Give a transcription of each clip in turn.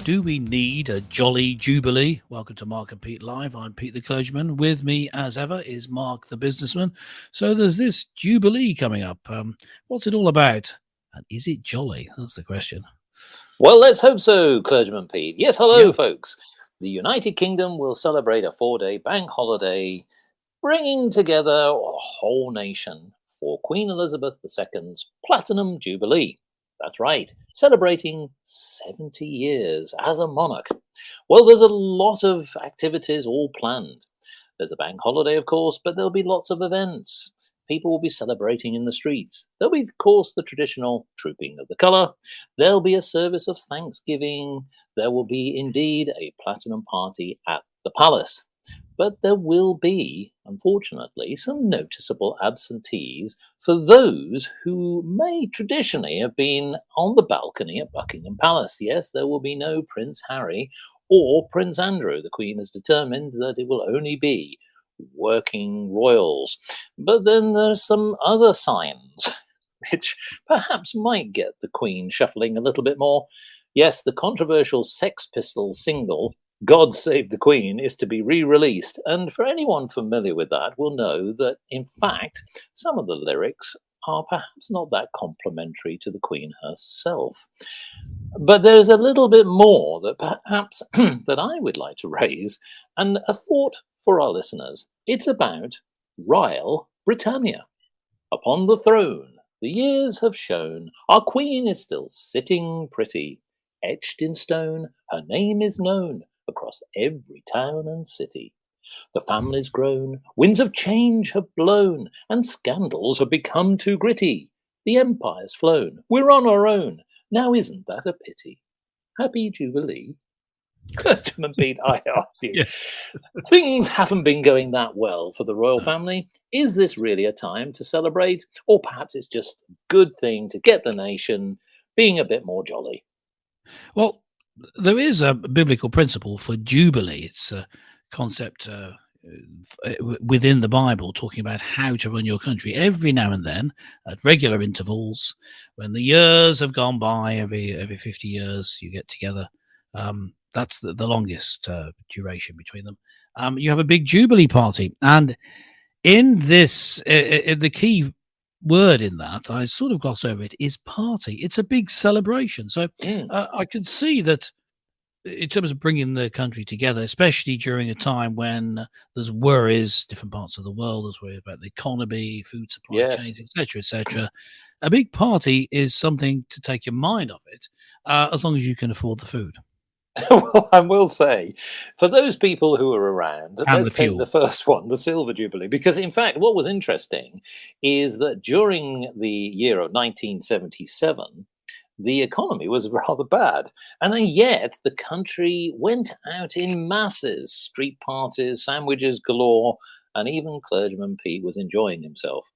Do we need a jolly Jubilee? Welcome to Mark and Pete Live. I'm Pete the Clergyman. With me, as ever, is Mark the Businessman. So there's this Jubilee coming up. What's it all about? And is it jolly? That's the question. Well, let's hope so, Clergyman Pete. Yes, hello, Yeah. folks. The United Kingdom will celebrate a 4-day bank holiday, bringing together a whole nation for Queen Elizabeth II's Platinum Jubilee. That's right, celebrating 70 years as a monarch. Well, there's a lot of activities all planned. There's a bank holiday, of course, but there'll be lots of events. People will be celebrating in the streets. There'll be, of course, the traditional trooping of the colour. There'll be a service of thanksgiving. There will be, indeed, a platinum party at the palace. But there will be, unfortunately, some noticeable absentees for those who may traditionally have been on the balcony at Buckingham Palace. Yes, there will be no Prince Harry or Prince Andrew. The Queen has determined that it will only be working royals. But then there's some other signs which perhaps might get the Queen shuffling a little bit more. Yes, the controversial Sex Pistols single, God Save the Queen, is to be re-released. And for anyone familiar with that will know that, in fact, some of the lyrics are perhaps not that complimentary to the Queen herself. But there's a little bit more that perhaps that I would like to raise, and a thought for our listeners. It's about Royal Britannia. Upon the throne, the years have shown, our Queen is still sitting pretty. Etched in stone, her name is known across every town and city. The family's grown, winds of change have blown, and scandals have become too gritty. The empire's flown, we're on our own. Now isn't that a pity? Happy Jubilee. Clergyman Pete, I ask you. Yeah. Things haven't been going that well for the royal family. Is this really a time to celebrate? Or perhaps it's just a good thing to get the nation being a bit more jolly? Well, there is a biblical principle for Jubilee. It's a concept within the Bible talking about how to run your country. Every now and then, at regular intervals, when the years have gone by, every 50 years, you get together. That's the longest duration between them. You have a big Jubilee party. And in this, the key word in that, I sort of gloss over it, is party. It's a big celebration. So I can see that in terms of bringing the country together, especially during a time when there's worries, different parts of the world, there's worries about the economy, food supply Yes. chains, etc., etc. A big party is something to take your mind off it, as long as you can afford the food. Well, I will say, for those people who are around, And let's the take fuel. the first one, the Silver Jubilee, because in fact, what was interesting is that during the year of 1977, the economy was rather bad. And then yet the country went out in masses, street parties, sandwiches galore, and even Clergyman Pete was enjoying himself.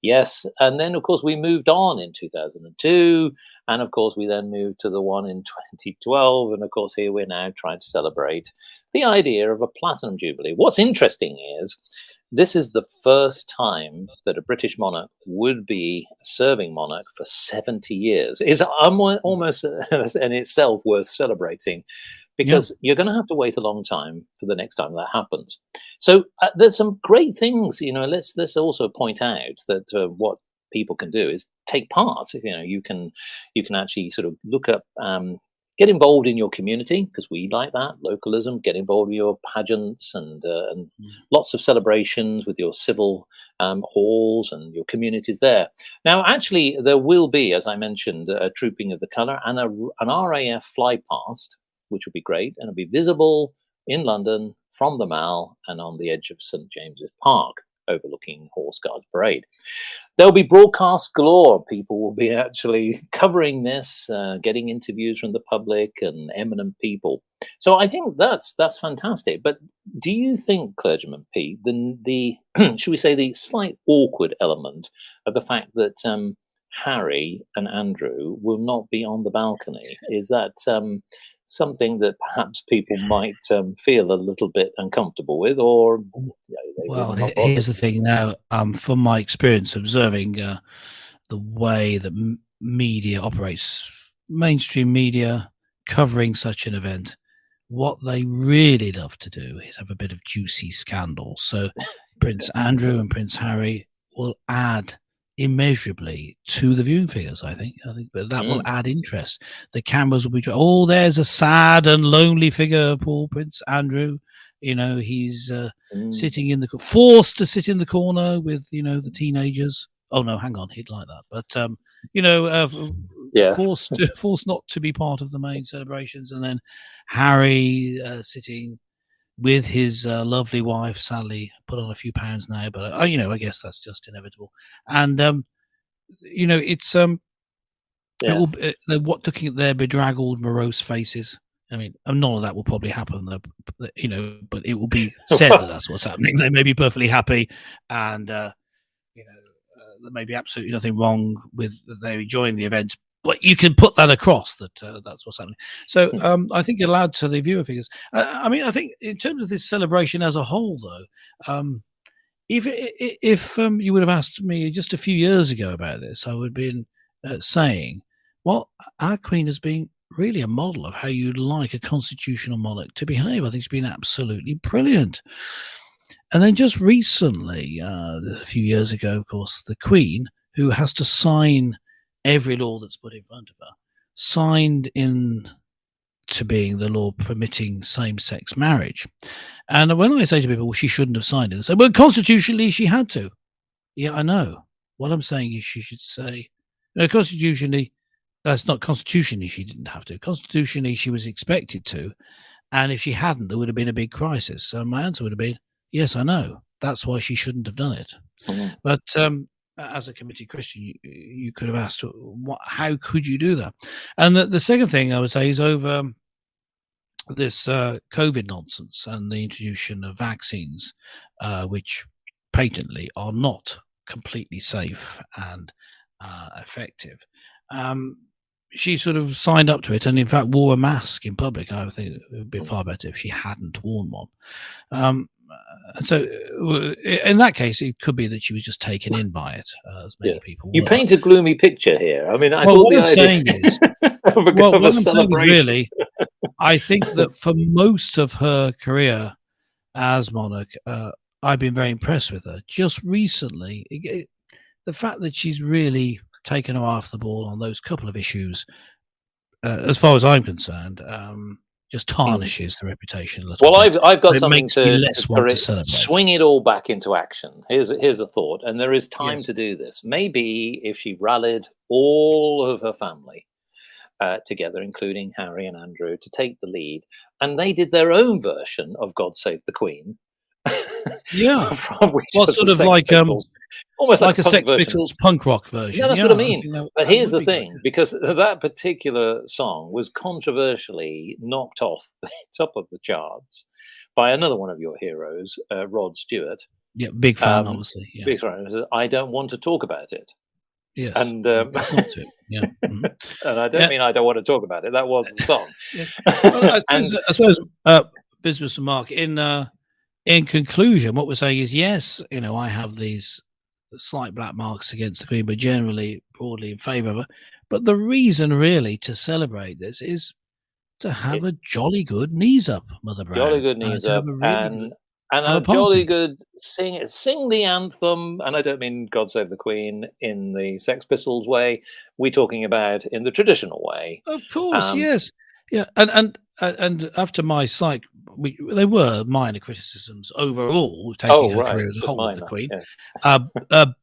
Yes, and then of course we moved on in 2002, and of course we then moved to the one in 2012, and of course here we're now trying to celebrate the idea of a platinum jubilee. What's interesting is this is the first time that a British monarch would be a serving monarch for 70 years. It's almost in itself worth celebrating, because you're going to have to wait a long time for the next time that happens. So there's some great things, let's also point out that what people can do is take part. You can actually sort of look up, get involved in your community, because we like that localism. Get involved with your pageants and lots of celebrations with your civil halls and your communities there. Now, actually, there will be, as I mentioned, a trooping of the colour and an RAF fly past, which will be great, and it'll be visible in London from the Mall and on the edge of St James's Park, overlooking Horse Guards Parade. There'll be broadcast galore. People will be actually covering this, getting interviews from the public and eminent people. So I think that's fantastic. But do you think, Clergyman Pete, the should we say the slight awkward element of the fact that Harry and Andrew will not be on the balcony, is that something that perhaps people might feel a little bit uncomfortable with, or they Well, will not here's bother? the thing now. From my experience observing the way that media operates, mainstream media, covering such an event, what they really love to do is have a bit of juicy scandal. So Prince Andrew and Prince Harry will add immeasurably to the viewing figures, I think. But that will add interest. The cameras will be, oh, there's a sad and lonely figure, poor Prince Andrew. He's sitting in forced to sit in the corner with, the teenagers. Oh, no, hang on. He'd like that. But, forced not to be part of the main celebrations. And then Harry sitting with his lovely wife, sadly put on a few pounds now, but I guess that's just inevitable. And it's looking at their bedraggled, morose faces. I mean, none of that will probably happen, but it will be said that that's what's happening. They may be perfectly happy, and there may be absolutely nothing wrong with they're enjoying the event. But you can put that across that that's what's happening. So I think it'll add to the viewer figures. I think in terms of this celebration as a whole, though, if you would have asked me just a few years ago about this, I would have been saying, well, our Queen has been really a model of how you'd like a constitutional monarch to behave. I think it's been absolutely brilliant. And then just recently, a few years ago, of course, the Queen, who has to sign every law that's put in front of her, signed in to being the law permitting same-sex marriage. And when I say to people, well, she shouldn't have signed it, they say, well, constitutionally, she had to. Yeah, I know. What I'm saying is she should say, no, constitutionally, that's not constitutionally she didn't have to. Constitutionally, she was expected to. And if she hadn't, there would have been a big crisis. So my answer would have been, yes, I know. That's why she shouldn't have done it. Mm-hmm. But as a committed Christian, you could have asked, how could you do that? And the second thing I would say is over this COVID nonsense and the introduction of vaccines, which patently are not completely safe and effective. She sort of signed up to it and, in fact, wore a mask in public. I think it would be far better if she hadn't worn one. And so, in that case, it could be that she was just taken in by it, as many people were. You paint a gloomy picture here. I mean, I thought what I'm saying is, really, I think that for most of her career as monarch, I've been very impressed with her. Just recently, the fact that she's really taken her off the ball on those couple of issues, as far as I'm concerned, just tarnishes the reputation a little bit. Well, I've got something to swing it all back into action. Here's a thought, and there is time to do this. Maybe if she rallied all of her family together, including Harry and Andrew, to take the lead, and they did their own version of God Save the Queen. Yeah. What sort of like almost like a Sex Pistols punk rock version. Yeah, that's what I mean. But here's the thing, because that particular song was controversially knocked off the top of the charts by another one of your heroes, Rod Stewart. Yeah, big fan, obviously. Yeah. Big fan. I don't want to talk about it. Yes, and that's not it. Yeah, mm-hmm. And I don't mean I don't want to talk about it. That was the song. Well, I suppose Business and Mark, in conclusion, what we're saying is, yes, I have these slight black marks against the Queen, but generally, broadly in favour of her. But the reason, really, to celebrate this is to have a jolly good knees up, Mother Brown. Jolly good knees up, and a jolly good sing the anthem. And I don't mean God Save the Queen in the Sex Pistols way. We're talking about in the traditional way. Of course, yes. Yeah, and after my slight, they were minor criticisms overall, taking her career as a whole of the Queen. Yes.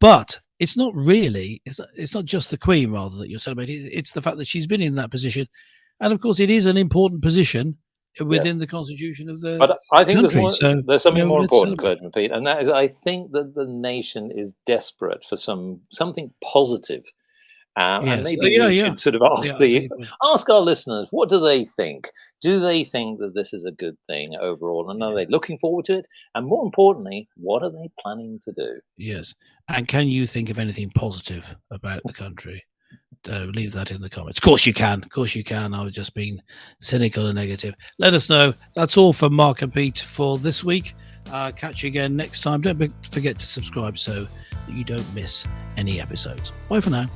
But it's not really. It's not just the Queen, rather, that you're celebrating. It's the fact that she's been in that position, and of course, it is an important position within the constitution of the But I think country. There's something more important, Clergyman Pete, and that is, I think that the nation is desperate for something positive. And maybe we should sort of ask our listeners, what do they think? Do they think that this is a good thing overall? And are they looking forward to it? And more importantly, what are they planning to do? Yes. And can you think of anything positive about the country? Leave that in the comments. Of course you can. Of course you can. I was just being cynical and negative. Let us know. That's all from Mark and Pete for this week. Catch you again next time. Don't forget to subscribe so that you don't miss any episodes. Bye for now.